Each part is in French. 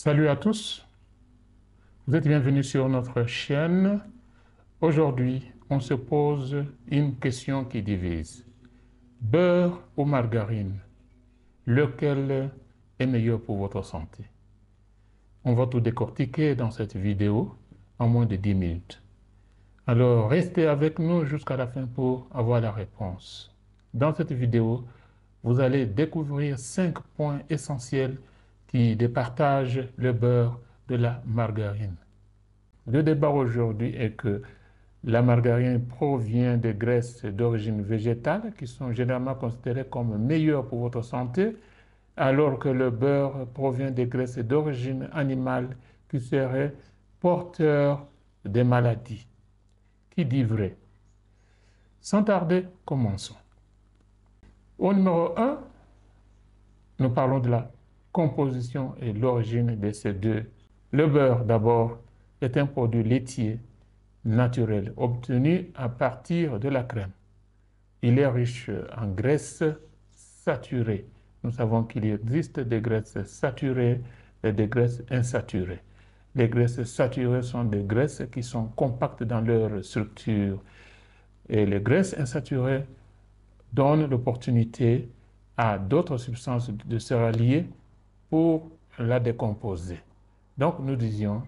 Salut à tous, vous êtes bienvenus sur notre chaîne. Aujourd'hui, on se pose une question qui divise. Beurre ou margarine, lequel est meilleur pour votre santé? On va tout décortiquer dans cette vidéo en moins de 10 minutes. Alors, restez avec nous jusqu'à la fin pour avoir la réponse. Dans cette vidéo, vous allez découvrir 5 points essentiels qui départagent le beurre de la margarine. Le débat aujourd'hui est que la margarine provient de graisses d'origine végétale qui sont généralement considérées comme meilleures pour votre santé, alors que le beurre provient de graisses d'origine animale qui seraient porteurs de maladies. Qui dit vrai? Sans tarder, commençons. Au numéro 1, nous parlons de la composition et l'origine de ces deux. Le beurre, d'abord, est un produit laitier naturel obtenu à partir de la crème. Il est riche en graisses saturées. Nous savons qu'il existe des graisses saturées et des graisses insaturées. Les graisses saturées sont des graisses qui sont compactes dans leur structure et les graisses insaturées donnent l'opportunité à d'autres substances de se rallier pour la décomposer. Donc nous disions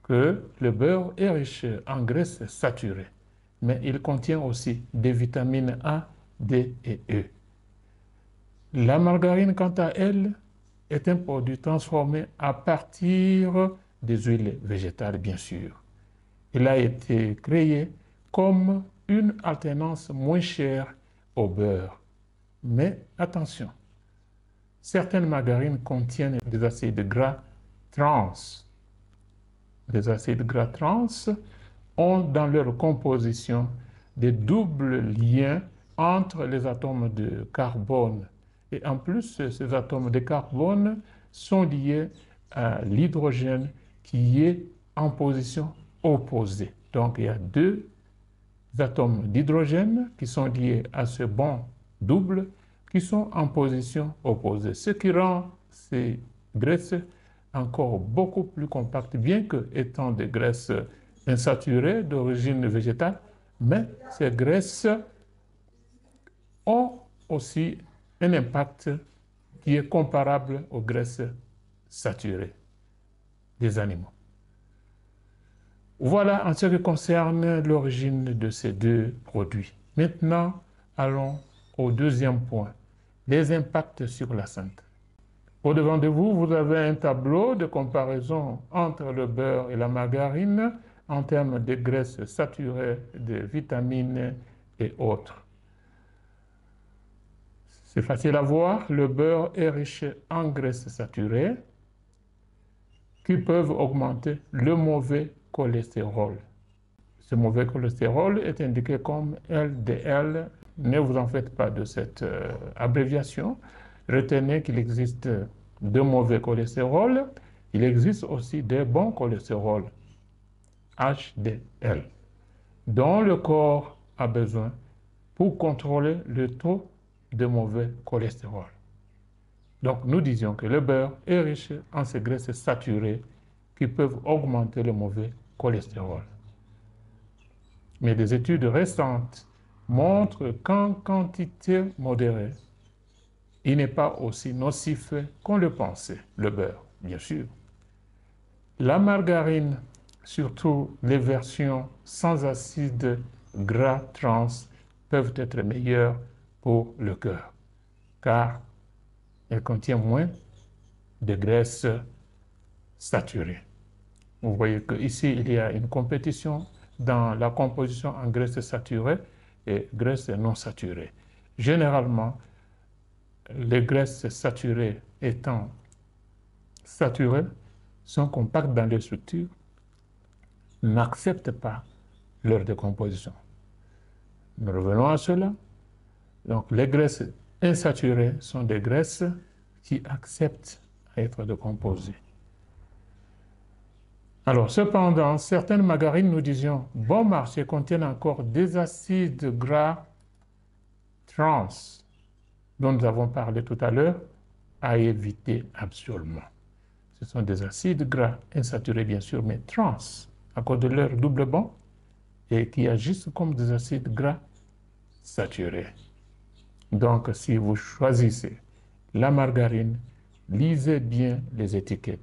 que le beurre est riche en graisses saturées, mais il contient aussi des vitamines A, D et E. La margarine, quant à elle, est un produit transformé à partir des huiles végétales, bien sûr. Il a été créé comme une alternance moins chère au beurre. Mais attention, certaines margarines contiennent des acides gras trans. Les acides gras trans ont dans leur composition des doubles liens entre les atomes de carbone. Et en plus, ces atomes de carbone sont liés à l'hydrogène qui est en position opposée. Donc, il y a deux atomes d'hydrogène qui sont liés à ce bond double qui sont en position opposée, ce qui rend ces graisses encore beaucoup plus compactes, bien que étant des graisses insaturées d'origine végétale, mais ces graisses ont aussi un impact qui est comparable aux graisses saturées des animaux. Voilà en ce qui concerne l'origine de ces deux produits. Maintenant, allons au deuxième point, les impacts sur la santé. Au-devant de vous, vous avez un tableau de comparaison entre le beurre et la margarine en termes de graisses saturées, de vitamines et autres. C'est facile à voir, le beurre est riche en graisses saturées qui peuvent augmenter le mauvais cholestérol. Ce mauvais cholestérol est indiqué comme LDL. Ne vous en faites pas de cette abréviation. Retenez qu'il existe de mauvais cholestérol. Il existe aussi des bons cholestérols, HDL, dont le corps a besoin pour contrôler le taux de mauvais cholestérol. Donc nous disions que le beurre est riche en ces graisses saturées qui peuvent augmenter le mauvais cholestérol. Mais des études récentes montrent qu'en quantité modérée, il n'est pas aussi nocif qu'on le pensait, le beurre, bien sûr. La margarine, surtout les versions sans acides gras trans, peuvent être meilleures pour le cœur, car elle contient moins de graisses saturées. Vous voyez qu'ici, il y a une compétition dans la composition en graisses saturées et graisses non saturées. Généralement, les graisses saturées étant saturées sont compactes dans les structures, n'acceptent pas leur décomposition. Nous revenons à cela. Donc, les graisses insaturées sont des graisses qui acceptent à être décomposées. Alors, cependant, certaines margarines, nous disions, bon marché, contiennent encore des acides gras trans, dont nous avons parlé tout à l'heure, à éviter absolument. Ce sont des acides gras insaturés, bien sûr, mais trans, à cause de leur double bond, et qui agissent comme des acides gras saturés. Donc, si vous choisissez la margarine, lisez bien les étiquettes.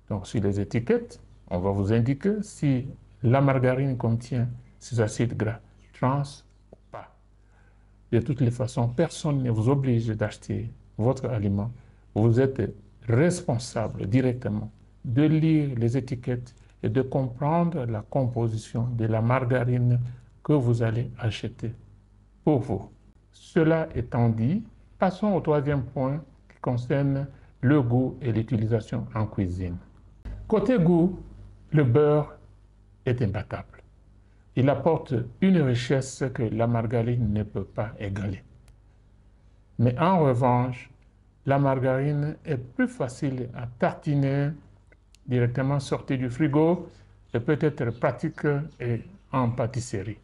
Donc, sur les étiquettes, on va vous indiquer si la margarine contient ces acides gras trans ou pas. De toutes les façons, personne ne vous oblige d'acheter votre aliment. Vous êtes responsable directement de lire les étiquettes et de comprendre la composition de la margarine que vous allez acheter pour vous. Cela étant dit, passons au troisième point qui concerne le goût et l'utilisation en cuisine. Côté goût, le beurre est imbattable. Il apporte une richesse que la margarine ne peut pas égaler. Mais en revanche, la margarine est plus facile à tartiner directement sortie du frigo et peut être pratique et en pâtisserie.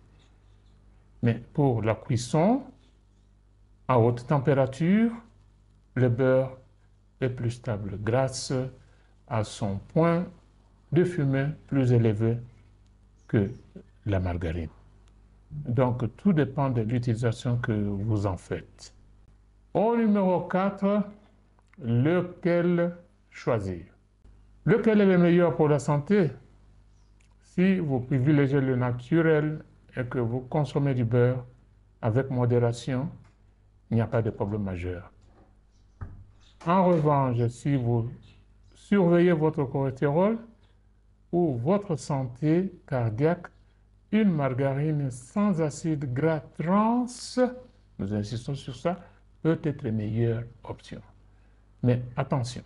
Mais pour la cuisson, à haute température, le beurre est plus stable grâce à son point de fumée plus élevé que la margarine. Donc, tout dépend de l'utilisation que vous en faites. Au numéro 4, lequel choisir? Lequel est le meilleur pour la santé? Si vous privilégiez le naturel et que vous consommez du beurre avec modération, il n'y a pas de problème majeur. En revanche, si vous surveillez votre cholestérol ou votre santé cardiaque, une margarine sans acide gras trans, nous insistons sur ça, peut être une meilleure option. Mais attention,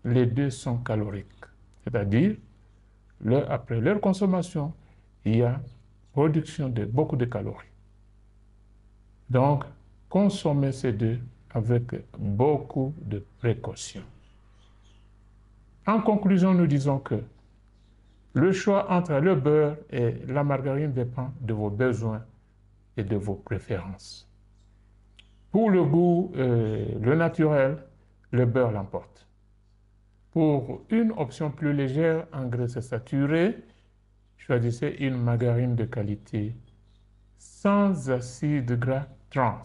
les deux sont caloriques, c'est-à-dire après leur consommation, il y a production de beaucoup de calories. Donc, consommez ces deux avec beaucoup de précaution. En conclusion, nous disons que le choix entre le beurre et la margarine dépend de vos besoins et de vos préférences. Pour le goût, le naturel, le beurre l'emporte. Pour une option plus légère en graisses saturées, choisissez une margarine de qualité sans acides gras trans.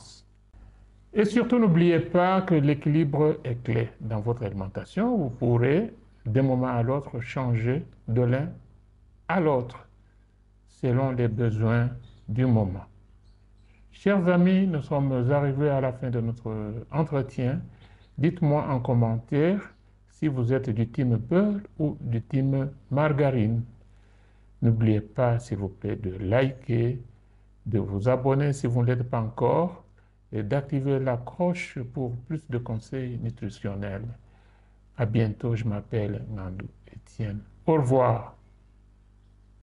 Et surtout, n'oubliez pas que l'équilibre est clé dans votre alimentation. Vous pourrez, d'un moment à l'autre, changer de l'un à l'autre, selon les besoins du moment. Chers amis, nous sommes arrivés à la fin de notre entretien. Dites-moi en commentaire si vous êtes du team beurre ou du team margarine. N'oubliez pas, s'il vous plaît, de liker, de vous abonner si vous ne l'êtes pas encore et d'activer la cloche pour plus de conseils nutritionnels. À bientôt, je m'appelle Nandou Etienne. Au revoir.